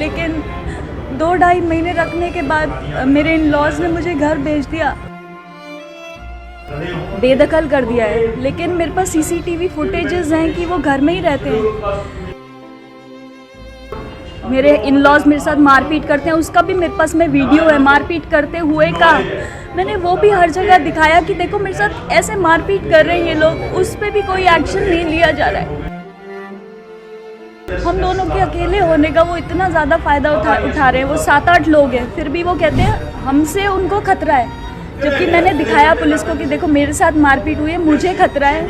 लेकिन 2-2.5 महीने रखने के बाद मेरे इन लॉज ने मुझे घर भेज दिया, बेदखल कर दिया है। लेकिन मेरे पास सीसीटीवी फुटेजेस हैं कि वो घर में ही रहते हैं। मेरे इन लॉज मेरे साथ मारपीट करते हैं, उसका भी मेरे पास में वीडियो है मारपीट करते हुए का। मैंने वो भी हर जगह दिखाया कि देखो मेरे साथ ऐसे मारपीट कर रहे हैं ये लोग, उस पर भी कोई एक्शन नहीं लिया जा रहा है। हम दोनों के अकेले होने का वो इतना ज़्यादा फ़ायदा उठा रहे हैं। वो 7-8 लोग हैं, फिर भी वो कहते हैं हमसे उनको खतरा है, जबकि मैंने दिखाया पुलिस को कि देखो मेरे साथ मारपीट हुई है, मुझे खतरा है।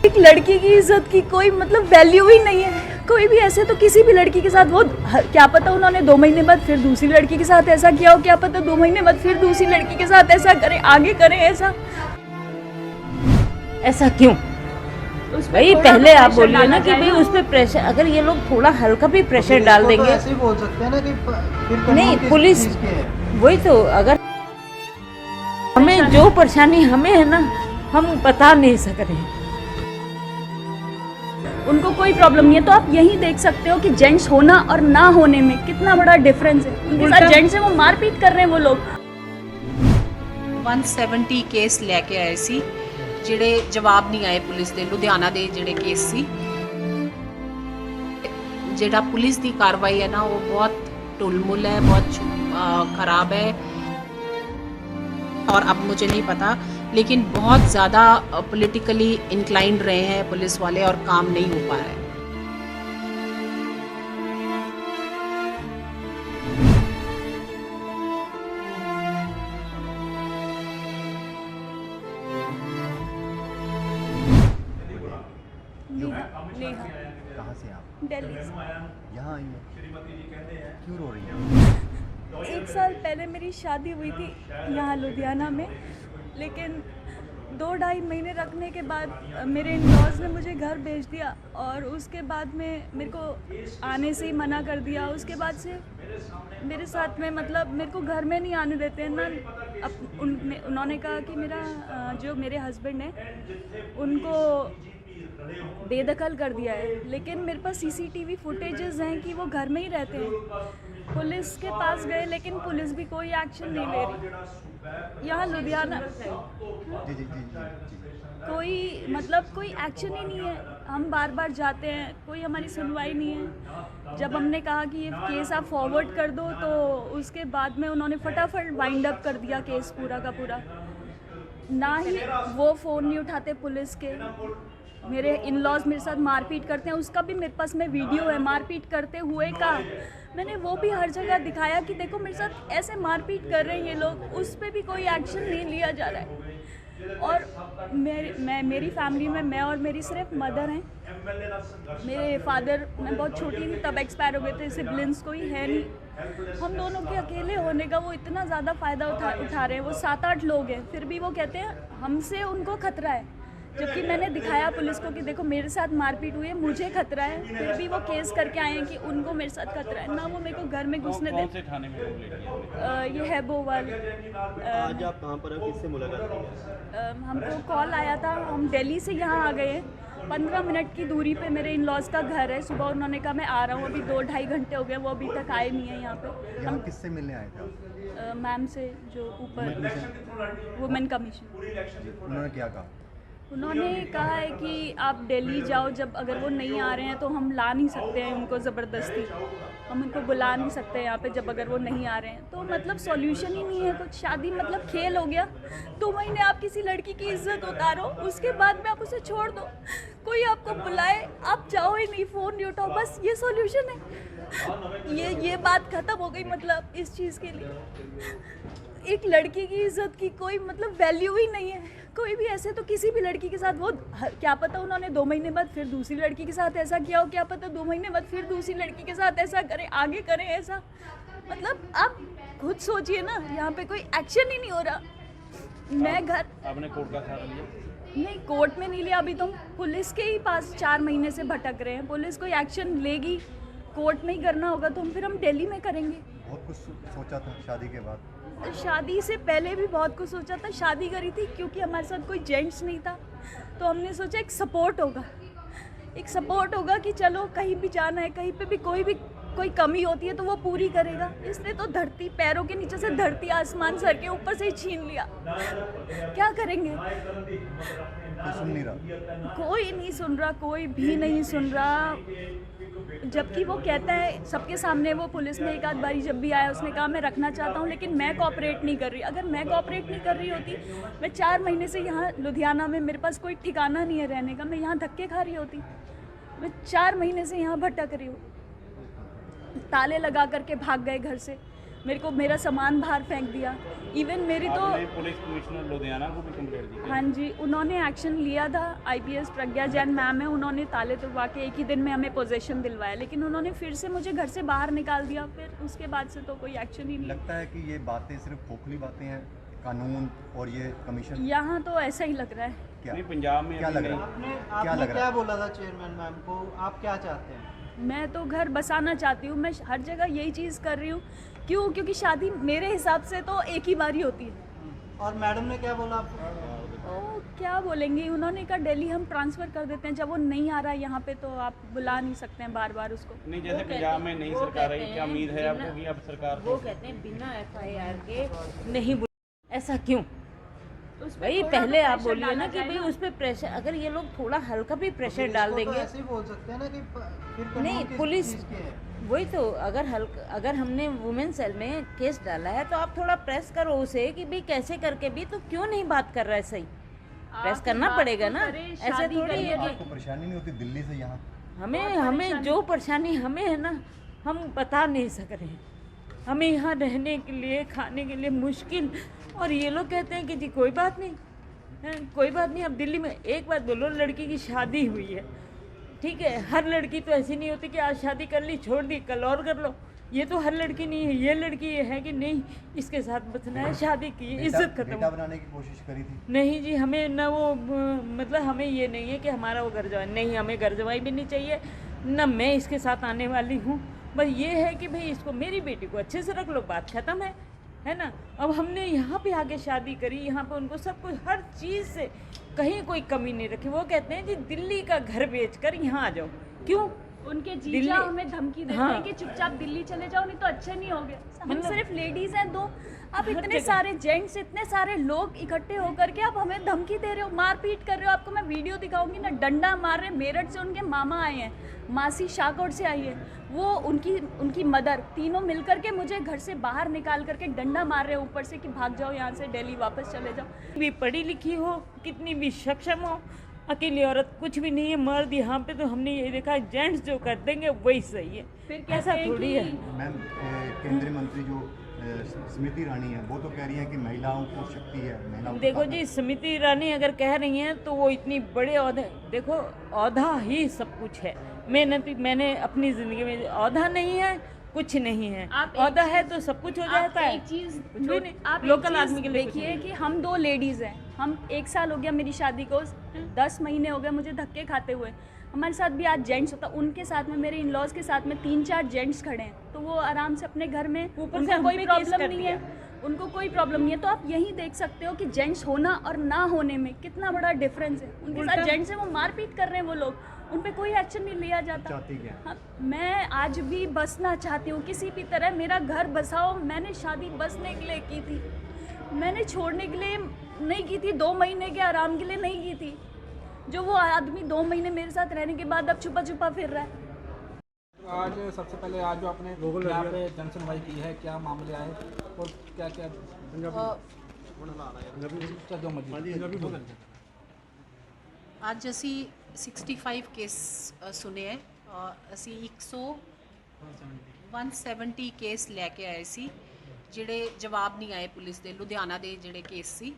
एक लड़की की इज्जत की कोई मतलब वैल्यू ही नहीं है। कोई भी ऐसे तो किसी भी लड़की के साथ, वो क्या पता उन्होंने 2 महीने बाद फिर दूसरी लड़की के साथ ऐसा किया हो, क्या पता 2 महीने बाद फिर दूसरी लड़की के साथ ऐसा करें, आगे करें ऐसा। ऐसा क्यों भाई? पहले आप बोलिए ना कि भाई उस पर प्रेशर, अगर ये लोग थोड़ा हल्का भी प्रेशर डाल देंगे तो ऐसे ही बोल सकते हैं ना कि फिर नहीं पुलिस, वही तो, अगर हमें जो परेशानी हमें है ना, हम बता नहीं सक रहे हैं। उनको कोई प्रॉब्लम नहीं है, तो आप यही देख सकते हो कि जेंट्स होना और ना होने में कितना बड़ा डिफरेंस है। उनके साथ जेंट्स है, वो मारपीट कर रहे हैं वो लोग। 170 केस लेके आए सी, ਜਿਹੜੇ ਜਵਾਬ ਨਹੀਂ ਆਏ ਪੁਲਿਸ ਦੇ। ਲੁਧਿਆਣਾ ਦੇ ਜਿਹੜੇ ਕੇਸ ਸੀ, ਜਿਹੜਾ ਪੁਲਿਸ ਦੀ ਕਾਰਵਾਈ ਹੈ ਨਾ ਉਹ ਬਹੁਤ ढुलमुल है, बहुत ख़राब है। और अब मुझे नहीं पता, लेकिन बहुत ज़्यादा पॉलिटिकली इंक्लाइंड रहे हैं पुलिस वाले और काम नहीं हो पा रहा है। कहाँ से आप? दिल्ली से। यहाँ आई हैं, क्यों रो रही हैं? 1 साल पहले मेरी शादी हुई थी यहाँ लुधियाना में, लेकिन 2-2.5 महीने रखने के बाद मेरे इन लॉज ने मुझे घर भेज दिया और उसके बाद में मेरे को आने से ही मना कर दिया। उसके बाद से मेरे साथ में मतलब मेरे को घर में नहीं आने देते हैं ना। उन्होंने कहा कि मेरा जो मेरे हस्बैंड हैं उनको बेदखल कर दिया है, लेकिन मेरे पास सीसीटीवी फुटेजेस हैं कि वो घर में ही रहते हैं। पुलिस के पास गए लेकिन पुलिस भी कोई एक्शन नहीं ले रही। यहाँ लुधियाना कोई मतलब कोई एक्शन ही नहीं है। हम बार बार जाते हैं, कोई हमारी सुनवाई नहीं है। जब हमने कहा कि ये केस आप फॉरवर्ड कर दो, तो उसके बाद में उन्होंने फटाफट वाइंड अप कर दिया केस पूरा का पूरा। ना ही वो फ़ोन नहीं उठाते पुलिस के। मेरे इन लॉज मेरे साथ मारपीट करते हैं, उसका भी मेरे पास में वीडियो है मारपीट करते हुए का। मैंने वो भी हर जगह दिखाया कि देखो मेरे साथ ऐसे मारपीट कर रहे हैं ये लोग, उस पर भी कोई एक्शन नहीं लिया जा रहा है। और मेरी फैमिली में मैं और मेरी सिर्फ मदर हैं। मेरे फादर, मैं बहुत छोटी थी तब एक्सपायर हो गए थे, सिबलिंग्स कोई है नहीं। हम दोनों के अकेले होने का वो इतना ज़्यादा फ़ायदा उठा रहे हैं। वो 7-8 लोग हैं, फिर भी वो कहते हैं हमसे उनको खतरा है, जबकि मैंने दिखाया पुलिस को कि देखो मेरे साथ मारपीट हुई है, मुझे खतरा है। फिर भी वो केस करके आए हैं कि उनको मेरे साथ खतरा है। ना वो मेरे को घर में घुसने दे। कौन से थाने में ये है बोवाल। आज आप कहाँ पर हैं, किससे मुलाकात की? हमको कॉल आया था, हम दिल्ली से यहाँ आ गए हैं। 15 मिनट की दूरी पे मेरे इन लॉज का घर है। सुबह उन्होंने कहा मैं आ रहा हूँ, अभी 2-2.5 घंटे हो गए, वो अभी तक आए नहीं है यहाँ पे। हम किससे मिलने आए थे? मैम से, जो ऊपर वुमेन कमीशन। उन्होंने क्या कहा? उन्होंने कहा है कि आप दिल्ली जाओ, जब अगर वो नहीं आ रहे हैं तो हम ला नहीं सकते हैं उनको ज़बरदस्ती, हम उनको बुला नहीं सकते यहाँ पे जब अगर वो नहीं आ रहे हैं। तो मतलब सॉल्यूशन ही नहीं है कुछ। शादी मतलब खेल हो गया। 2 महीने आप किसी लड़की की इज्जत उतारो, उसके बाद में आप उसे छोड़ दो। कोई आपको बुलाए, आप जाओ ही नहीं, फ़ोन नहीं उठाओ, बस ये सॉल्यूशन है। ये बात ख़त्म हो गई मतलब इस चीज़ के लिए। एक लड़की की इज्जत की कोई मतलब वैल्यू ही नहीं है। कोई भी ऐसे तो किसी भी लड़की के साथ, वो क्या पता उन्होंने 2 महीने बाद फिर दूसरी लड़की के साथ ऐसा किया हो, क्या पता 2 महीने बाद फिर दूसरी लड़की के साथ ऐसा करें, आगे करें ऐसा। मतलब आप खुद सोचिए ना, यहाँ पे कोई एक्शन ही नहीं हो रहा। मैं घर आपने कोर्ट का सहारा लिया? नहीं, कोर्ट में नहीं लिया। अभी तो पुलिस के ही पास 4 महीने से भटक रहे हैं। पुलिस कोई एक्शन लेगी, कोर्ट में ही करना होगा तो फिर हम दिल्ली में करेंगे। बहुत कुछ सोचा था शादी के बाद? शादी से पहले भी बहुत कुछ सोचा था। शादी करी थी क्योंकि हमारे साथ कोई जेंट्स नहीं था, तो हमने सोचा एक सपोर्ट होगा कि चलो कहीं भी जाना है, कहीं पे भी कोई भी कोई कमी होती है तो वो पूरी करेगा। इसने तो धरती, पैरों के नीचे से धरती आसमान सर के ऊपर से ही छीन लिया। क्या करेंगे? कोई सुन नहीं रहा। कोई नहीं सुन रहा, कोई भी नहीं सुन रहा। जबकि वो कहता है सबके सामने, वो पुलिस में एक आध बारी जब भी आया उसने कहा मैं रखना चाहता हूँ, लेकिन मैं कोऑपरेट नहीं कर रही। अगर मैं कोऑपरेट नहीं कर रही होती, मैं 4 महीने से यहाँ लुधियाना में, मेरे पास कोई ठिकाना नहीं है रहने का, मैं यहाँ धक्के खा रही होती। मैं 4 महीने से यहाँ भटक रही हूँ। ताले लगा करके भाग गए घर से, मेरे को मेरा सामान बाहर फेंक दिया। इवन मेरी तो पुलिस कमिश्नर लुधियाना को भी कंप्लेंट दी? हाँ जी, उन्होंने एक्शन लिया था। IPS प्रज्ञा जैन मैम है, उन्होंने ताले तोड़वा के एक ही दिन में हमें पोजेशन दिलवाया, लेकिन उन्होंने फिर से मुझे घर से बाहर निकाल दिया। फिर उसके बाद से तो कोई एक्शन ही नहीं। लगता है कि ये बातें सिर्फ खोखली बातें हैं, कानून और ये कमीशन। यहाँ तो ऐसा ही लग रहा है। क्या नहीं, पंजाब में क्या अभी लग रहा नहीं। है? आपने क्या बोला था चेयरमैन मैम को, आप क्या चाहते हैं? मैं तो घर बसाना चाहती हूँ। मैं हर जगह यही चीज़ कर रही हूँ। क्यों? क्योंकि शादी मेरे हिसाब से तो एक ही बारी होती है। और मैडम ने क्या बोला आपको? ओ, क्या बोलेंगे? उन्होंने कहा दिल्ली हम ट्रांसफ़र कर देते हैं, जब वो नहीं आ रहा है यहाँ पे तो आप बुला नहीं सकते हैं बार बार उसको। नहीं, जैसे पंजाब में नई सरकार आई, क्या उम्मीद है आपको कि अब सरकार वो कहते हैं बिना FIR के नहीं ऐसा क्यों? उस पे भाई थोड़ा पहले तो आप pressure बोलिए ना डाला कि जाए भाई उस पर प्रेशर, अगर ये लोग थोड़ा हल्का भी प्रेशर डाल इसको तो देंगे। ऐसे ही बोल सकते हैं ना कि फिर कानून नहीं, किस पुलिस चीज़ के हैं? वही तो, अगर हमने वुमेन सेल में केस डाला है तो आप थोड़ा प्रेस करो उसे कि भाई कैसे करके भी तो क्यों नहीं बात कर रहा है सही। प्रेस आप करना बात पड़ेगा तो ना, करें, ऐसे शादी थोड़ी करिए। है कि आपको परेशानी नहीं होती दिल्ली से यहाँ? हमें जो परेशानी हमें है ना, हम बता नहीं सक रहे हैं। हमें यहाँ रहने के लिए, खाने के लिए मुश्किल, और ये लोग कहते हैं कि जी कोई बात नहीं है, कोई बात नहीं। अब दिल्ली में एक बात बोलो, लड़की की शादी हुई है, ठीक है, हर लड़की तो ऐसी नहीं होती कि आज शादी कर ली छोड़ दी कल और कर लो। ये तो हर लड़की नहीं है। ये लड़की ये है कि नहीं इसके साथ बचना है, शादी की, इज्जत खत्म। बेटा बनाने की कोशिश करी थी? नहीं जी, हमें ना वो मतलब हमें ये नहीं है कि हमारा वो घर जवाई, नहीं, हमें घर जवाई भी नहीं चाहिए, ना मैं इसके साथ आने वाली हूँ। बस ये है कि भाई इसको, मेरी बेटी को अच्छे से रख लो, बात खत्म है ना। अब हमने यहाँ पे आके शादी करी, यहाँ पे उनको सब कुछ हर चीज़ से कहीं कोई कमी नहीं रखी। वो कहते हैं जी दिल्ली का घर बेचकर यहाँ आ जाओ। क्यों? उनके जीजा दिल्ली- हमें धमकी देते हाँ। हैं कि चुपचाप दिल्ली चले जाओ, नहीं तो अच्छे नहीं होगे। हम मतलब- सिर्फ लेडीज हैं दो, आप हर इतने जगह। सारे जेंट्स, इतने सारे लोग इकट्ठे होकर के आप हमें धमकी दे रहे हो, मारपीट कर रहे हो। आपको मैं वीडियो दिखाऊंगी ना, डंडा मार रहे। मेरठ से उनके मामा आए हैं, मासी शाहकोट से आई है, वो उनकी मदर, तीनों मिलकर के मुझे घर से बाहर निकाल करके डंडा मार रहे हैं ऊपर से कि भाग जाओ यहाँ से, दिल्ली वापस चले जाओ। भी पढ़ी लिखी हो, कितनी भी सक्षम हो, अकेली औरत कुछ भी नहीं है। मर्द यहाँ पे तो हमने ये देखा, जेंट्स जो कर देंगे वही सही है। फिर ऐसा कहते हैं थोड़ी कि- है। मैम, केंद्रीय मंत्री जो स्मृति ईरानी है, वो तो कह रही है कि महिलाओं को शक्ति है, महिलाओं को देखो ताकत जी, है। स्मृति ईरानी अगर कह रही हैं तो वो इतनी बड़े औहदे, देखो औहदा ही सब कुछ है। मैंने अपनी ज़िंदगी में औहदा नहीं है, कुछ नहीं है। आप एक औहदा है तो सब कुछ हो आप जाता है। एक चीज़ कुछ भी नहीं। आप लोकल आदमी के लिए कुछ देखिए नहीं। कि हम 2 लेडीज़ हैं, हम 1 साल हो गया मेरी शादी को, 10 महीने हो गए मुझे धक्के खाते हुए। हमारे साथ भी आज जेंट्स होता, उनके साथ में, मेरे इन लॉज के साथ में 3-4 जेंट्स खड़े हैं, तो वो आराम से अपने घर में, ऊपर से उनको हम कोई पे केस प्रॉब्लम कर नहीं दिया। है, उनको कोई प्रॉब्लम नहीं है। तो आप यही देख सकते हो कि जेंट्स होना और ना होने में कितना बड़ा डिफरेंस है। उनके साथ जेंट्स हैं, वो मारपीट कर रहे हैं वो लोग, उन पे कोई एक्शन नहीं लिया जाता। चाहती क्या है? हाँ, मैं आज भी बसना चाहती हूँ किसी भी तरह, मेरा घर बसाओ। मैंने शादी बसने के लिए की थी, मैंने छोड़ने के लिए नहीं की थी, 2 महीने के आराम के लिए नहीं की थी। जो वो आदमी 2 महीने मेरे साथ रहने के बाद अब छुपा छुपा फिर रहा है। आज सबसे पहले आज जो आपने यहाँ पे जन सुनवाई की है, क्या मामले आए और क्या क्या ਅੱਜ ਅਸੀਂ 65 ਕੇਸ ਸੁਣੇ ਹੈ। ਅਸੀਂ 170 ਕੇਸ ਲੈ ਕੇ ਆਏ ਸੀ, ਜਿਹੜੇ ਜਵਾਬ ਨਹੀਂ ਆਏ ਪੁਲਿਸ ਦੇ। ਲੁਧਿਆਣਾ ਦੇ ਜਿਹੜੇ ਕੇਸ ਸੀ,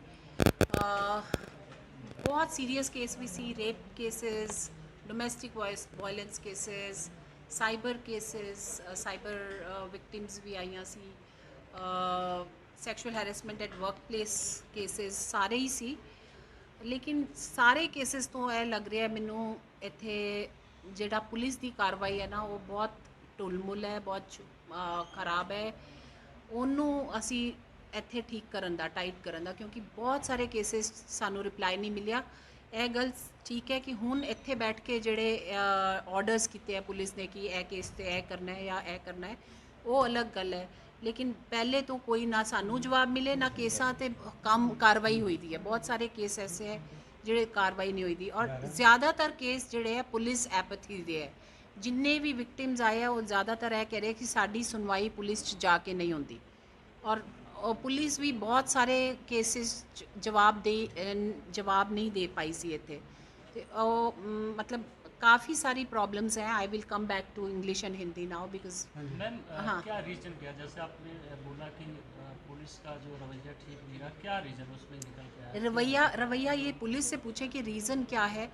ਬਹੁਤ ਸੀਰੀਅਸ ਕੇਸ ਵੀ ਸੀ, rape cases, domestic violence cases, cyber cases, cyber victims ਵੀ ਆਈਆਂ ਸੀ, sexual harassment at workplace cases ਸਾਰੇ ਹੀ ਸੀ। ਲੇਕਿਨ ਸਾਰੇ ਕੇਸਿਸ ਤੋਂ ਇਹ ਲੱਗ ਰਿਹਾ ਮੈਨੂੰ ਇੱਥੇ ਜਿਹੜਾ ਪੁਲਿਸ ਦੀ ਕਾਰਵਾਈ ਹੈ ਨਾ, ਉਹ ਬਹੁਤ ਢੁਲਮੁਲ ਹੈ, ਬਹੁਤ ਖਰਾਬ ਹੈ। ਉਹਨੂੰ ਅਸੀਂ ਇੱਥੇ ਠੀਕ ਕਰਨ ਦਾ, ਟਾਈਟ ਕਰਨ ਦਾ, ਕਿਉਂਕਿ ਬਹੁਤ ਸਾਰੇ ਕੇਸਿਸ ਸਾਨੂੰ ਰਿਪਲਾਈ ਨਹੀਂ ਮਿਲਿਆ ਇਹ ਗੱਲ ਠੀਕ ਹੈ ਕਿ ਹੁਣ ਇੱਥੇ ਬੈਠ ਕੇ ਜਿਹੜੇ ਆਰਡਰਸ ਕੀਤੇ ਆ ਪੁਲਿਸ ਨੇ ਕਿ ਇਹ ਕੇਸ ਤੇ ਇਹ ਕਰਨਾ ਹੈ ਜਾਂ ਇਹ ਕਰਨਾ ਹੈ, ਉਹ ਅਲੱਗ ਗੱਲ ਹੈ। ਲੇਕਿਨ ਪਹਿਲੇ ਤੋਂ ਕੋਈ ਨਾ ਸਾਨੂੰ ਜਵਾਬ ਮਿਲੇ ਨਾ ਕੇਸਾਂ ਤੇ ਕੰਮ ਕਾਰਵਾਈ ਹੋਈ ਦੀ ਹੈ। ਬਹੁਤ ਸਾਰੇ ਕੇਸ ਐਸੇ ਹੈ ਜਿਹੜੇ ਕਾਰਵਾਈ ਨਹੀਂ ਹੋਈ ਦੀ, ਔਰ ਜ਼ਿਆਦਾਤਰ ਕੇਸ ਜਿਹੜੇ ਹੈ ਪੁਲਿਸ ਐਪਥੀ ਦੇ ਹੈ। ਜਿੰਨੇ ਵੀ ਵਿਕਟਿਮਸ ਆਏ ਆ ਉਹ ਜ਼ਿਆਦਾਤਰ ਇਹ ਕਹਿ ਰਹੇ ਕਿ ਸਾਡੀ ਸੁਣਵਾਈ ਪੁਲਿਸ 'ਚ ਜਾ ਕੇ ਨਹੀਂ ਹੁੰਦੀ, ਔਰ ਪੁਲਿਸ ਵੀ ਬਹੁਤ ਸਾਰੇ ਕੇਸਿਸ ਜਵਾਬ ਨਹੀਂ ਦੇ ਪਾਈ ਸੀ ਇੱਥੇ। ਤੇ ਉਹ ਮਤਲਬ काफ़ी सारी प्रॉब्लम्स हैं। I will come back to English and Hindi now because ma'am हाँ। क्या रीज़न क्या, जैसे आपने बोला कि पुलिस का जो रवैया ठीक नहीं रहा, क्या रीज़न उसमें निकल के आया? रवैया ये पुलिस से पूछे कि रीज़न क्या है,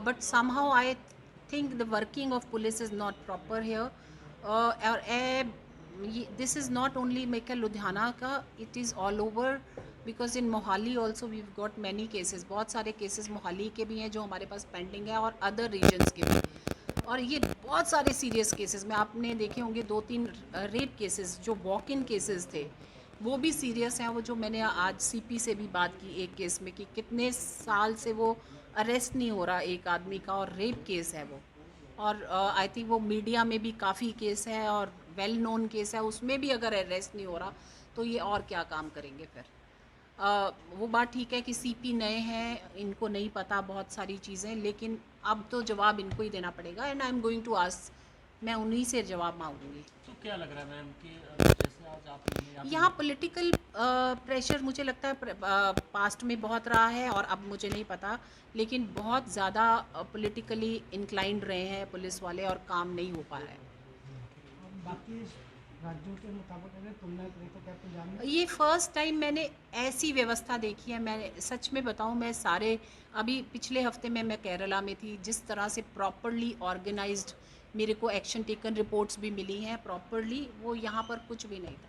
but somehow I think the working of police is not proper here. और this is not only make Ludhiana का, it is all over, because in Mohali also we got many cases. बहुत सारे केसेस मोहाली के भी हैं जो हमारे पास पेंडिंग है, और अदर रीजन्स के भी। और ये बहुत सारे सीरियस केसेस में आपने देखे होंगे 2-3 रेप केसेस जो वॉक इन केसेस थे, वो भी सीरियस हैं। वो जो मैंने आज सीपी से भी बात की एक केस में कि कितने साल से वो अरेस्ट नहीं हो रहा एक आदमी का, और रेप केस है वो। और आई थिंक वो मीडिया में भी काफ़ी केस है और वेल नोन केस है, उसमें भी अगर अरेस्ट नहीं हो रहा तो ये और क्या काम करेंगे फिर। वो बात ठीक है कि सीपी नए हैं, इनको नहीं पता बहुत सारी चीज़ें, लेकिन अब तो जवाब इनको ही देना पड़ेगा। And I am going to ask, मैं उन्हीं से जवाब मांगूंगी। तो क्या लग रहा है मैम कि जैसे आज आपने यहाँ पॉलिटिकल प्रेशर मुझे लगता है पास्ट में बहुत रहा है, और अब मुझे नहीं पता, लेकिन बहुत ज़्यादा पॉलिटिकली इंक्लाइंड रहे हैं पुलिस वाले, और काम नहीं हो पा रहा है। बाकी राज्यों के मुताबिक अगर तुलना करें तो क्या तुम जान ये फर्स्ट टाइम मैंने ऐसी व्यवस्था देखी है। मैं सच में बताऊं, मैं सारे अभी पिछले हफ्ते में मैं केरला में थी, जिस तरह से प्रॉपरली ऑर्गेनाइज्ड मेरे को एक्शन टेकन रिपोर्ट्स भी मिली हैं प्रॉपरली, वो यहाँ पर कुछ भी नहीं था।